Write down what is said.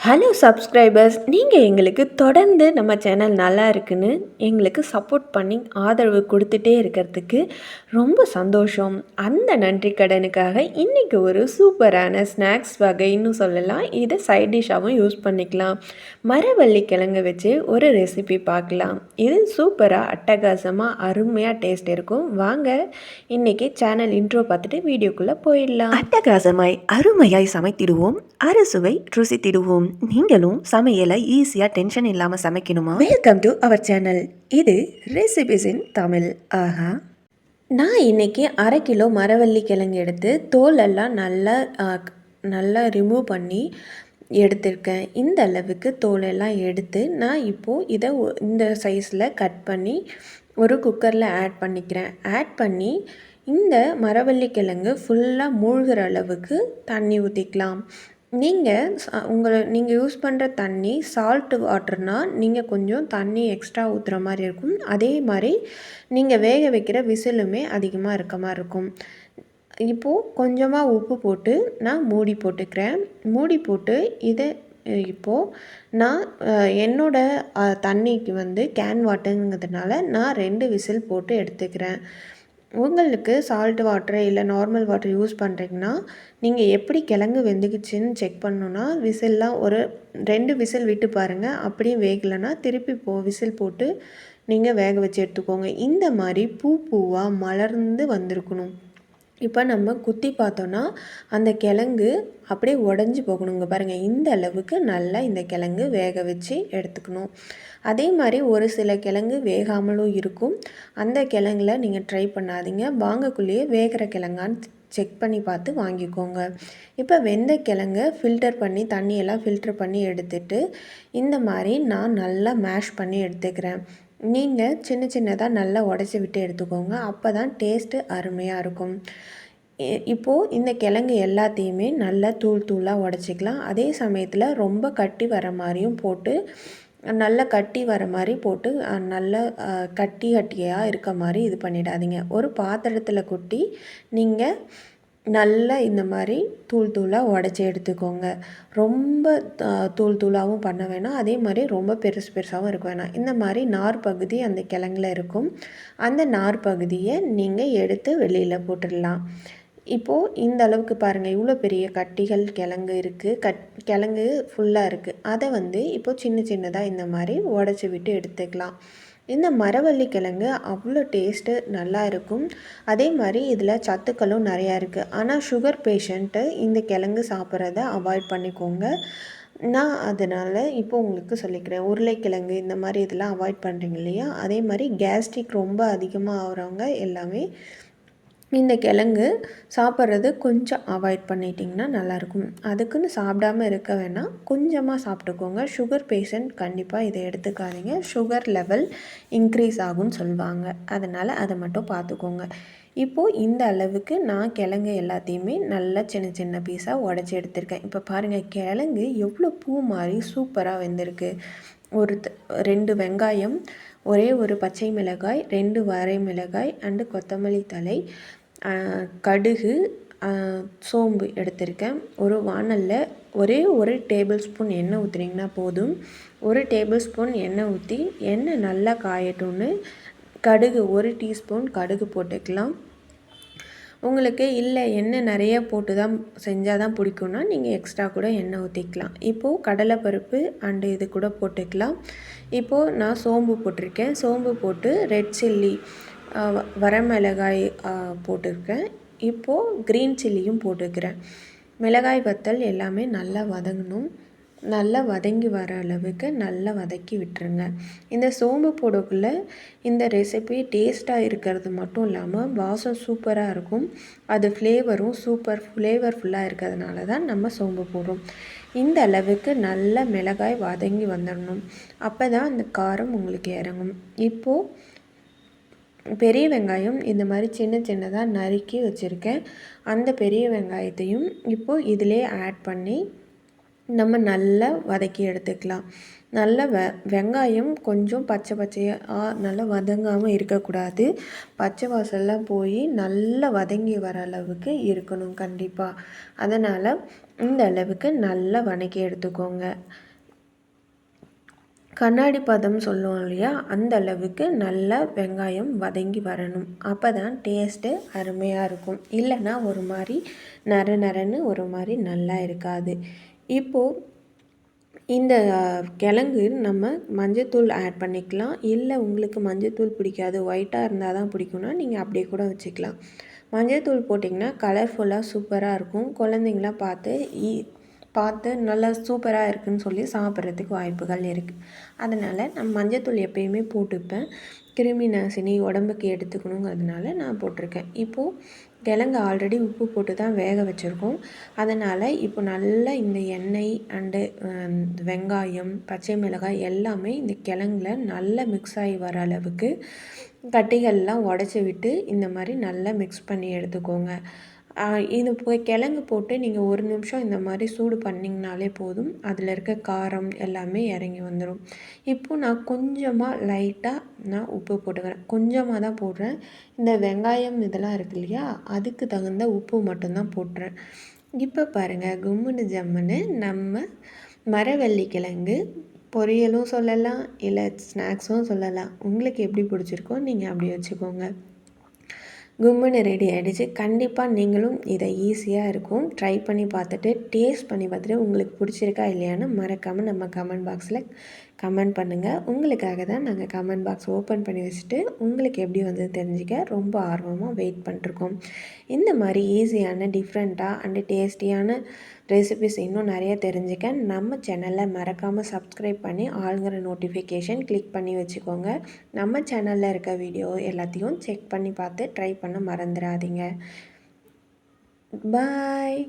Hello subscribers, நீங்கள் எங்களுக்கு தொடர்ந்து நம்ம சேனல் நல்லா இருக்குன்னு எங்களுக்கு சப்போர்ட் பண்ணி ஆதரவு கொடுத்துட்டே இருக்கிறதுக்கு ரொம்ப சந்தோஷம். அந்த நன்றி கடனுக்காக இன்றைக்கி ஒரு சூப்பரான ஸ்நாக்ஸ் வகைன்னு சொல்லலாம். இதை சைட் டிஷ்ஷாகவும் யூஸ் பண்ணிக்கலாம். மரவள்ளி கிழங்கு வச்சு ஒரு ரெசிபி பார்க்கலாம். இது சூப்பராக அட்டகாசமாக அருமையாக டேஸ்ட் இருக்கும். வாங்க இன்றைக்கி சேனல் இன்ட்ரோ பார்த்துட்டு வீடியோக்குள்ளே போயிடலாம். அட்டகாசமாய் அருமையாய் சமைத்திடுவோம், அறுசுவை ருசித்திடுவோம். நீங்களும் சமையலை ஈஸியாக டென்ஷன் இல்லாமல் சமைக்கணுமா? Welcome to our channel. இது ரெசிபிஸ் இன் தமிழ். ஆஹா, நான் இன்றைக்கி 1/2 கிலோ மரவள்ளி கிழங்கு எடுத்து தோலெல்லாம் நல்லா ரிமூவ் பண்ணி எடுத்திருக்கேன். இந்த அளவுக்கு தோலெல்லாம் எடுத்து நான் இப்போது இதை இந்த சைஸில் கட் பண்ணி ஒரு குக்கரில் ஆட் பண்ணிக்கிறேன். ஆட் பண்ணி இந்த மரவள்ளி கிழங்கு ஃபுல்லாக மூழ்கிற அளவுக்கு தண்ணி ஊற்றிக்கலாம். நீங்கள் யூஸ் பண்ணுற தண்ணி சால்ட்டு வாட்டர்னால் நீங்கள் கொஞ்சம் தண்ணி எக்ஸ்ட்ரா ஊற்றுற மாதிரி இருக்கும். அதே மாதிரி நீங்கள் வேக வைக்கிற விசிலுமே அதிகமாக இருக்க மாதிரி இருக்கும். இப்போது கொஞ்சமாக உப்பு போட்டு நான் மூடி போட்டுக்கிறேன். மூடி போட்டு இதை இப்போது நான் என்னோடய தண்ணிக்கு கேன் வாட்டருங்கிறதுனால நான் 2 விசில் போட்டு எடுத்துக்கிறேன். உங்களுக்கு சால்ட் வாட்டர் இல்லை நார்மல் வாட்டர் யூஸ் பண்ணுறீங்கன்னா நீங்கள் எப்படி கிழங்கு வெந்துக்குச்சின்னு செக் பண்ணணுன்னா விசில்லாம் ஒரு 2 விசில் விட்டு பாருங்கள். அப்படியும் வேகலைன்னா திருப்பி விசில் போட்டு நீங்கள் வேக வச்சு எடுத்துக்கோங்க. இந்த மாதிரி பூவாக மலர்ந்து வந்திருக்கணும். இப்போ நம்ம குத்தி பார்த்தோன்னா அந்த கிழங்கு அப்படியே உடஞ்சி போகணுங்க. பாருங்கள், இந்த அளவுக்கு நல்லா இந்த கிழங்கு வேக வச்சு எடுத்துக்கணும். அதே மாதிரி ஒரு சில கிழங்கு வேகாமலும் இருக்கும். அந்த கிழங்குல நீங்கள் ட்ரை பண்ணாதீங்க. வாங்கக்குள்ளேயே வேகிற கிழங்கான்னு செக் பண்ணி பார்த்து வாங்கிக்கோங்க. இப்போ வெந்த கிழங்கு ஃபில்டர் பண்ணி தண்ணியெல்லாம் ஃபில்டர் பண்ணி எடுத்துட்டு இந்த மாதிரி நான் நல்லா மேஷ் பண்ணி எடுத்துக்கிறேன். நீங்கள் சின்ன சின்னதாக நல்லா உடச்சி விட்டு எடுத்துக்கோங்க. அப்போ தான் டேஸ்ட்டு அருமையாக இருக்கும். இப்போது இந்த கிழங்கு எல்லாத்தையுமே நல்லா தூளாக உடச்சிக்கலாம். அதே சமயத்தில் ரொம்ப கட்டி வர மாதிரியும் போட்டு நல்லா கட்டி வர மாதிரி போட்டு நல்லா கட்டியாக இருக்க மாதிரி இது பண்ணிடாதீங்க. ஒரு பாத்திரத்தில் கொட்டி நீங்கள் நல்லா இந்த மாதிரி தூளாக உடச்சி எடுத்துக்கோங்க. ரொம்ப தூளாகவும் பண்ண வேணாம், அதே மாதிரி ரொம்ப பெருசாகவும் இருக்க வேணாம். இந்த மாதிரி நார் பகுதி அந்த கிழங்குல இருக்கும். அந்த நார் பகுதியை நீங்கள் எடுத்து வெளியில் போட்டுடலாம். இப்போது இந்த அளவுக்கு பாருங்கள், இவ்வளோ பெரிய கட்டிகள் கிழங்கு இருக்குது. கிழங்கு ஃபுல்லாக இருக்குது. அதை இப்போது சின்னதாக இந்த மாதிரி உடச்சி விட்டு எடுத்துக்கலாம். இந்த மரவள்ளி கிழங்கு அவ்வளோ டேஸ்ட்டு நல்லா இருக்கும். அதே மாதிரி இதில் சத்துக்களும் நிறையா இருக்குது. ஆனால் சுகர் பேஷண்ட்டு இந்த கிழங்கு சாப்பிட்றத அவாய்ட் பண்ணிக்கோங்க. நான் அதனால் இப்போ உங்களுக்கு சொல்லிக்கிறேன். உருளைக்கிழங்கு இந்த மாதிரி இதெல்லாம் அவாய்ட் பண்ணுறீங்க இல்லையா, அதே மாதிரி கேஸ்ட்ரிக் ரொம்ப அதிகமாக ஆகிறவங்க எல்லாமே இந்த கிழங்கு சாப்பிட்றது கொஞ்சம் அவாய்ட் பண்ணிட்டிங்கன்னா நல்லாயிருக்கும். அதுக்குன்னு சாப்பிடாமல் இருக்க வேணாம், கொஞ்சமாக சாப்பிட்டுக்கோங்க. சுகர் பேஷண்ட் கண்டிப்பாக இதை எடுத்துக்காதீங்க. சுகர் லெவல் இன்க்ரீஸ் ஆகும்னு சொல்லுவாங்க. அதனால் அதை மட்டும் பார்த்துக்கோங்க. இப்போது இந்த அளவுக்கு நான் கிழங்கு எல்லாத்தையுமே நல்லா சின்ன பீஸாக உடச்சி எடுத்திருக்கேன். இப்போ பாருங்கள், கிழங்கு எவ்வளோ பூ மாதிரி சூப்பராக வெந்திருக்கு. 2 வெங்காயம், ஒரே ஒரு பச்சை மிளகாய், 2 வரை மிளகாய் அண்டு கொத்தமல்லி தழை, கடுகு, சோம்பு எடுத்திருக்கேன். ஒரு வாணலில் ஒரே ஒரு டேபிள் ஸ்பூன் எண்ணெய் ஊற்றுனீங்கன்னா போதும். ஒரு டேபிள் ஸ்பூன் எண்ணெய் ஊற்றி எண்ணெய் நல்லா காயட்டும்னு கடுகு 1 டீஸ்பூன் கடுகு போட்டுக்கலாம். உங்களுக்கு இல்லை எண்ணெய் நிறைய போட்டு தான் செஞ்சால் தான் பிடிக்கும்னா நீங்கள் எக்ஸ்ட்ரா கூட எண்ணெய் ஊற்றிக்கலாம். இப்போது கடலைப்பருப்பு அண்டு இது கூட போட்டுக்கலாம். இப்போது நான் சோம்பு போட்டிருக்கேன். சோம்பு போட்டு ரெட் சில்லி, வரமிளகாய் போட்டிருக்கேன். இப்போது க்ரீன் சில்லியும் போட்டுக்கிறேன். மிளகாய் வத்தல் எல்லாமே நல்லா வதங்கணும். நல்லா வதங்கி வர அளவுக்கு நல்லா வதக்கி விட்டுருங்க. இந்த சோம்பு போடக்குள்ளே இந்த ரெசிபி டேஸ்ட்டாக இருக்கிறது மட்டும் இல்லாமல் வாசம் சூப்பராக இருக்கும். அது ஃப்ளேவரும் ஃப்ளேவர்ஃபுல்லாக இருக்கிறதுனால தான் நம்ம சோம்பு போடுறோம். இந்த அளவுக்கு நல்ல மிளகாய் வதங்கி வந்துடணும். அப்போ தான் அந்த காரம் உங்களுக்கு இறங்கும். இப்போது பெரிய வெங்காயம் இந்த மாதிரி சின்னதாக நறுக்கி வச்சுருக்கேன். அந்த பெரிய வெங்காயத்தையும் இப்போது இதிலே ஆட் பண்ணி நம்ம நல்லா வதக்கி எடுத்துக்கலாம். நல்ல வெங்காயம் கொஞ்சம் பச்சை பச்சையாக நல்லா வதங்காமல் இருக்கக்கூடாது. பச்சை வாசல்லாம் போய் நல்லா வதங்கி வர அளவுக்கு இருக்கணும் கண்டிப்பாக. அதனால் இந்த அளவுக்கு நல்லா வதக்கி எடுத்துக்கோங்க. கண்ணாடி பதம் சொல்லுவோம் இல்லையா, அந்த அளவுக்கு நல்லா வெங்காயம் வதங்கி வரணும். அப்போ தான் டேஸ்ட்டு அருமையாக இருக்கும். இல்லைன்னா ஒரு மாதிரி நர நரன்னு ஒரு மாதிரி நல்லா இருக்காது. இப்போது இந்த கிழங்கு நம்ம மஞ்சத்தூள் ஆட் பண்ணிக்கலாம். இல்லை உங்களுக்கு மஞ்சத்தூள் பிடிக்காது, ஒயிட்டாக இருந்தால் தான் பிடிக்கும்னா நீங்கள் அப்படியே கூட வச்சுக்கலாம். மஞ்சத்தூள் போட்டிங்கன்னா கலர்ஃபுல்லாக சூப்பராக இருக்கும். குழந்தைங்களாம் பார்த்து நல்லா சூப்பராக இருக்குதுன்னு சொல்லி சாப்பிட்றதுக்கு வாய்ப்புகள் இருக்குது. அதனால் நான் மஞ்சத்தூள் எப்பயுமே போட்டுப்பேன். கிருமி நாசினி உடம்புக்கு எடுத்துக்கணுங்கிறதுனால நான் போட்டிருக்கேன். இப்போது கிழங்கு ஆல்ரெடி உப்பு போட்டு தான் வேக வச்சுருக்கோம். அதனால் இப்போ நல்லா இந்த எண்ணெய் அண்டு வெங்காயம், பச்சை மிளகாய் எல்லாமே இந்த கிழங்குல நல்லா மிக்ஸ் ஆகி வர அளவுக்கு கட்டிகள்லாம் உடச்சி விட்டு இந்த மாதிரி நல்லா மிக்ஸ் பண்ணி எடுத்துக்கோங்க. இது கிழங்கு போட்டு நீங்கள் 1 நிமிஷம் இந்த மாதிரி சூடு பண்ணிங்கனாலே போதும். அதில் இருக்க காரம் எல்லாமே இறங்கி வந்துடும். இப்போது நான் கொஞ்சமாக லைட்டாக உப்பு போட்டுக்கிறேன். கொஞ்சமாக தான் போடுறேன். இந்த வெங்காயம் இதெல்லாம் இருக்கு இல்லையா, அதுக்கு தகுந்த உப்பு மட்டும்தான் போட்டுறேன். இப்போ பாருங்கள், கும்முன்னு ஜம்முன்னு நம்ம மரவள்ளி கிழங்கு பொரியலும் சொல்லலாம், இல்லை ஸ்நாக்ஸும் சொல்லலாம். உங்களுக்கு எப்படி பிடிச்சிருக்கோ நீங்கள் அப்படி வச்சுக்கோங்க. கும்முன்னு ரெடி ஆகிடுச்சு. கண்டிப்பாக நீங்களும் இதை ஈஸியாக இருக்கும் ட்ரை பண்ணி பார்த்துட்டு டேஸ்ட் பண்ணி பார்த்துட்டு உங்களுக்கு பிடிச்சிருக்கா இல்லையான்னு மறக்காமல் நம்ம கமெண்ட் பாக்ஸில் கமெண்ட் பண்ணுங்கள். உங்களுக்காக தான் நாங்கள் கமெண்ட் பாக்ஸ் ஓப்பன் பண்ணி வச்சுட்டு உங்களுக்கு எப்படி வந்து தெரிஞ்சுக்க ரொம்ப ஆர்வமாக வெயிட் பண்ணிருக்கோம். இந்த மாதிரி ஈஸியான டிஃப்ரெண்ட்டாக அண்டு டேஸ்டியான ரெசிபிஸ் இன்னும் நிறைய தெரிஞ்சுக்க நம்ம சேனலில் மறக்காமல் சப்ஸ்கிரைப் பண்ணி ஆளுங்கிற நோட்டிஃபிகேஷன் கிளிக் பண்ணி வச்சுக்கோங்க. நம்ம சேனலில் இருக்க வீடியோ எல்லாத்தையும் செக் பண்ணி பார்த்து ட்ரை பண்ண மறந்துடாதீங்க. பாய்.